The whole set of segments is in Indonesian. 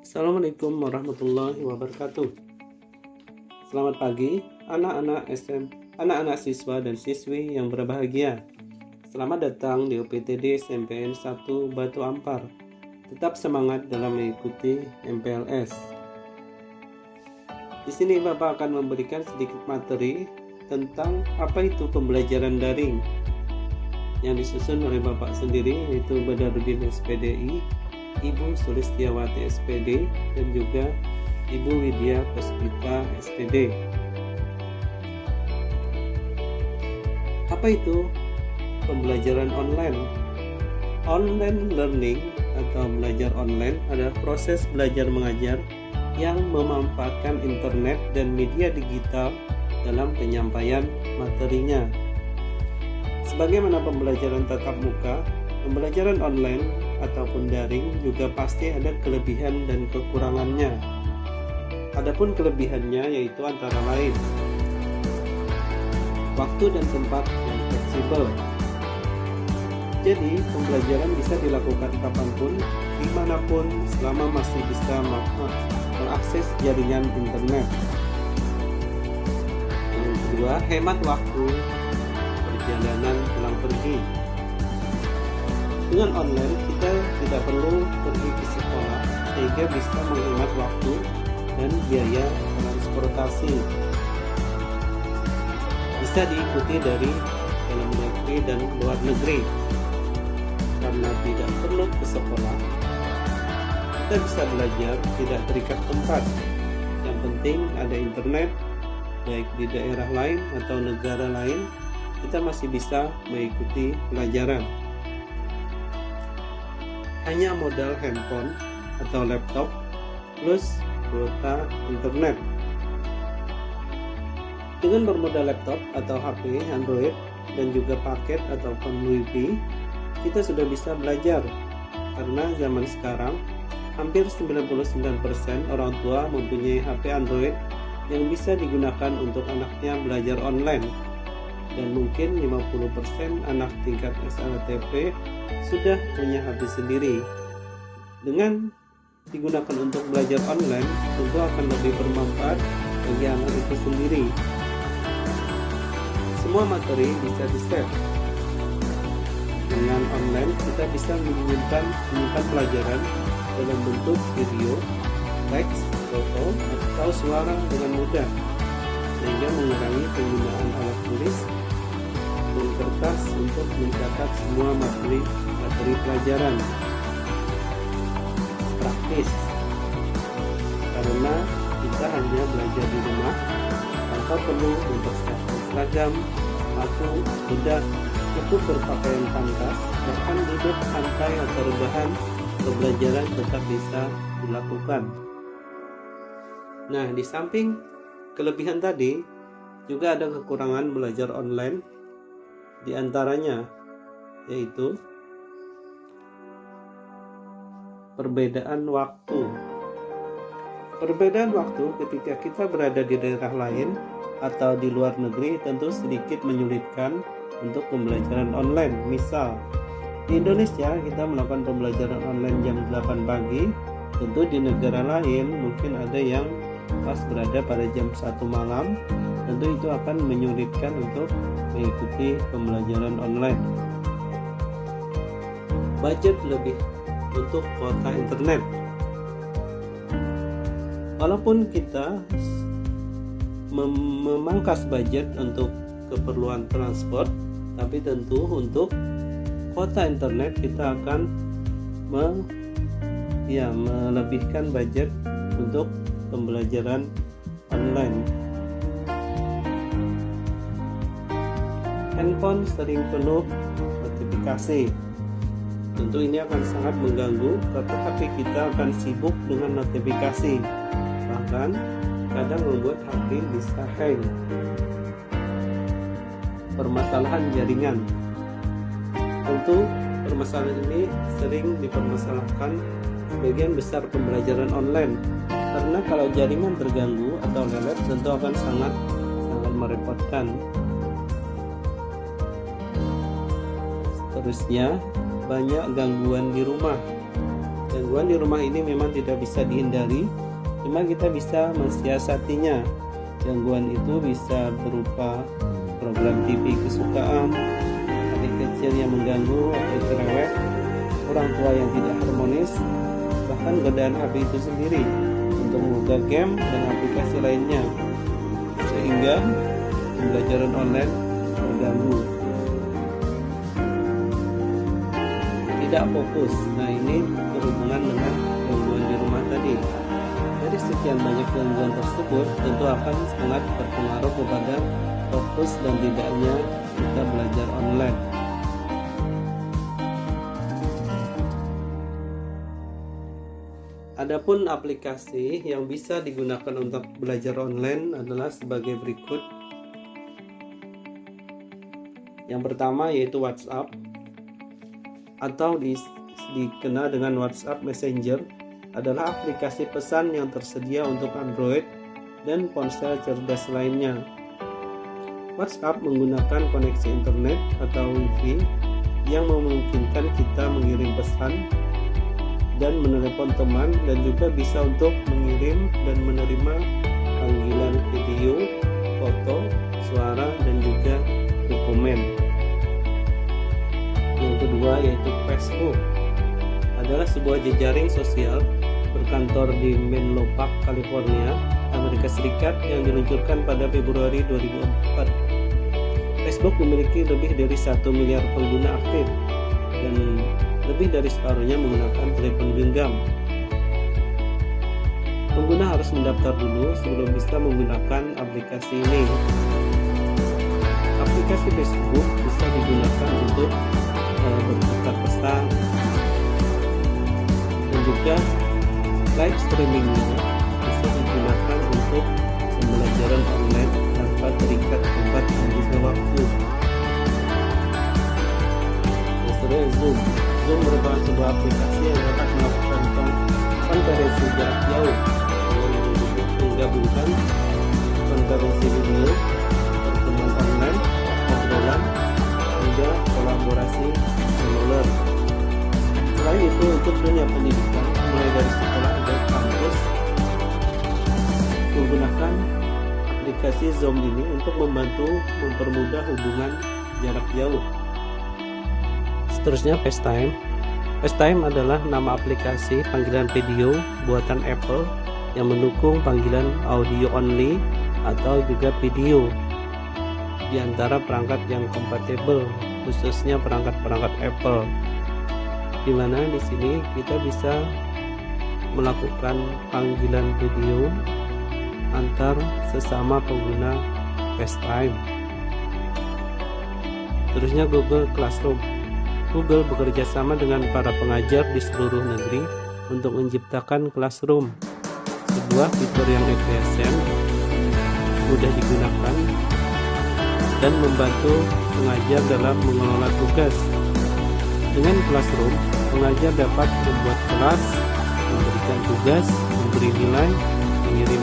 Assalamualaikum warahmatullahi wabarakatuh. Selamat pagi anak-anak siswa dan siswi yang berbahagia. Selamat datang di UPTD SMPN 1 Batu Ampar. Tetap semangat dalam mengikuti MPLS. Di sini Bapak akan memberikan sedikit materi tentang apa itu pembelajaran daring yang disusun oleh Bapak sendiri, yaitu Badarudin SPDI, Ibu Sulistiawati SPD, dan juga Ibu Widya Puspita SPD. Apa itu pembelajaran online? Online learning atau belajar online adalah proses belajar mengajar yang memanfaatkan internet dan media digital dalam penyampaian materinya. Sebagaimana pembelajaran tatap muka, pembelajaran online ataupun daring juga pasti ada kelebihan dan kekurangannya. Adapun kelebihannya yaitu antara lain waktu dan tempat yang fleksibel. Jadi pembelajaran bisa dilakukan kapanpun, dimanapun, selama masih bisa mengakses jaringan internet. Yang kedua, hemat waktu perjalanan pulang pergi. Dengan online kita tidak perlu pergi ke sekolah, sehingga bisa menghemat waktu dan biaya transportasi. Bisa diikuti dari dalam negeri dan luar negeri. Karena tidak perlu ke sekolah, kita bisa belajar tidak terikat tempat. Yang penting ada internet, baik di daerah lain atau negara lain, kita masih bisa mengikuti pelajaran. Hanya modal handphone atau laptop plus kuota internet. Dengan bermodal laptop atau HP Android dan juga paket ataupun WiFi, kita sudah bisa belajar. Karena zaman sekarang hampir 99% orang tua mempunyai HP Android yang bisa digunakan untuk anaknya belajar online. Dan mungkin 50% anak tingkat SLTP sudah punya HP sendiri. Dengan digunakan untuk belajar online, tentu akan lebih bermanfaat bagi anak itu sendiri. Semua materi bisa di-save. Dengan online, kita bisa menyimpan pelajaran dalam bentuk video, teks, foto, atau suara dengan mudah, sehingga mengurangi penggunaan alat tulis dan kertas untuk mencatat semua materi pelajaran. Praktis, karena kita hanya belajar di rumah tanpa perlu mempersiapkan seragam, sepatu, tidak cukup berpakaian pantas, bahkan duduk santai atau rebahan, pembelajaran tetap bisa dilakukan. Nah, di samping kelebihan tadi, juga ada kekurangan belajar online, di antaranya yaitu perbedaan waktu. Perbedaan waktu ketika kita berada di daerah lain atau di luar negeri tentu sedikit menyulitkan untuk pembelajaran online. Misal, di Indonesia kita melakukan pembelajaran online jam 8 pagi, tentu di negara lain mungkin ada yang pas berada pada jam 1 malam, tentu itu akan menyulitkan untuk mengikuti pembelajaran online. Budget lebih untuk kuota internet. Walaupun kita memangkas budget untuk keperluan transport, tapi tentu untuk kuota internet kita akan melebihkan budget untuk pembelajaran online. Handphone sering penuh notifikasi. Tentu ini akan sangat mengganggu karena HP kita akan sibuk dengan notifikasi. Bahkan kadang membuat HP bisa hang. Permasalahan jaringan. Tentu permasalahan ini sering dipermasalahkan sebagian besar pembelajaran online. Karena kalau jaringan terganggu atau lelet tentu akan sangat merepotkan. Seterusnya, banyak gangguan di rumah. Gangguan di rumah ini memang tidak bisa dihindari, cuma kita bisa mensiasatinya. Gangguan itu bisa berupa program TV kesukaan, adik kecil yang mengganggu atau cerewet, orang tua yang tidak harmonis, bahkan godaan HP itu sendiri untuk mengunggah game dan aplikasi lainnya, sehingga pembelajaran online terganggu, tidak fokus. Nah, ini berhubungan dengan gangguan di rumah tadi. Dari sekian banyak gangguan tersebut, tentu akan sangat berpengaruh kepada fokus dan tidaknya kita belajar online. Adapun aplikasi yang bisa digunakan untuk belajar online adalah sebagai berikut. Yang pertama yaitu WhatsApp, atau dikenal dengan WhatsApp Messenger, adalah aplikasi pesan yang tersedia untuk Android dan ponsel cerdas lainnya. WhatsApp menggunakan koneksi internet atau Wi-Fi yang memungkinkan kita mengirim pesan dan menelepon teman, dan juga bisa untuk mengirim dan menerima panggilan video, foto, suara, dan juga dokumen. Yang kedua yaitu Facebook, adalah sebuah jejaring sosial berkantor di Menlo Park, California, Amerika Serikat, yang diluncurkan pada Februari 2004. Facebook memiliki lebih dari 1 miliar pengguna aktif dan lebih dari separuhnya menggunakan telepon genggam. Pengguna harus mendaftar dulu sebelum bisa menggunakan aplikasi ini. Aplikasi Facebook bisa digunakan untuk bertukar pesan dan juga live streamingnya bisa digunakan untuk pembelajaran online tanpa terikat tempat dan juga waktu. Yang Zoom. Zoom merupakan sebuah aplikasi yang dapat melakukan konferensi jarak jauh dengan menggabungkan konferensi video, pertemuan online, obrolan, hingga kolaborasi seluler. Selain itu, untuk dunia pendidikan, mulai dari sekolah dan kampus, menggunakan aplikasi Zoom ini untuk membantu mempermudah hubungan jarak jauh. Seterusnya FaceTime. FaceTime adalah nama aplikasi panggilan video buatan Apple yang mendukung panggilan audio only atau juga video di antara perangkat yang kompatibel, khususnya perangkat-perangkat Apple, di mana di sini kita bisa melakukan panggilan video antar sesama pengguna FaceTime. Terusnya Google Classroom. Google bekerja sama dengan para pengajar di seluruh negeri untuk menciptakan Classroom, sebuah fitur yang efisien, mudah digunakan, dan membantu pengajar dalam mengelola tugas. Dengan Classroom, pengajar dapat membuat kelas, memberikan tugas, memberi nilai, mengirim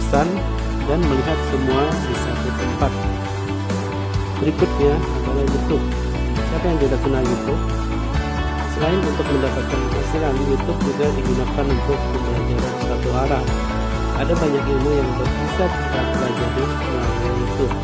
pesan, dan melihat semua di satu tempat. Berikutnya adalah YouTube. Siapa yang tidak kenal YouTube? Selain untuk mendapatkan penghasilan, YouTube juga digunakan untuk pembelajaran satu arah. Ada banyak ilmu yang bisa kita pelajari melalui YouTube.